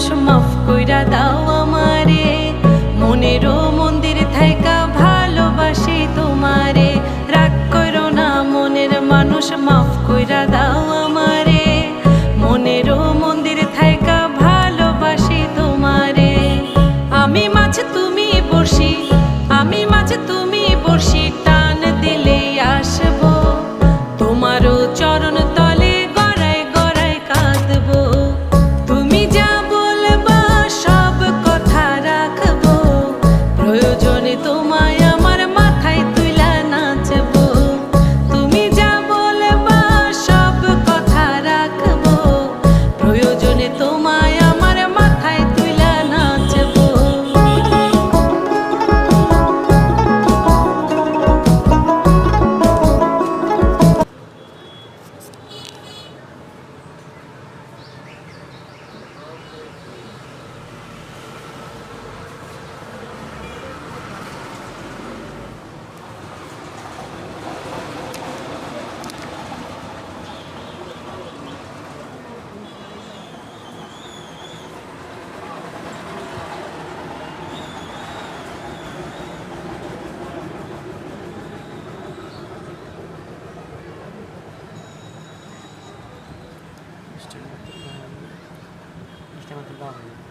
মানুষ মাফ কইরা দাও আমারে, মনেরও মন্দির থাইকা ভালোবাসি তোমারে। রাগ করো না মনের মানুষ মাফ কইরা দাও আমারে, মনেরও মন্দির থাইকা ভালোবাসি তোমারে। আমি মাছ তুমি বড়শি, আমি মাছ তুমি বড়শি, টান দিলেই আসবো তোমারও চরণ তলে গড়ায় গড়ায় কাঁদবো। তুমি যা বলবা সব কথা রাখবো, প্রয়োজনে তোমায় আমার মাথায় তুইলা নাচবো। তুমি যা বলবা সব কথা রাখবো, প্রয়োজনে তোমায় আমার মাথায় তুইলা নাচবো। İşte bakın, işte bakın.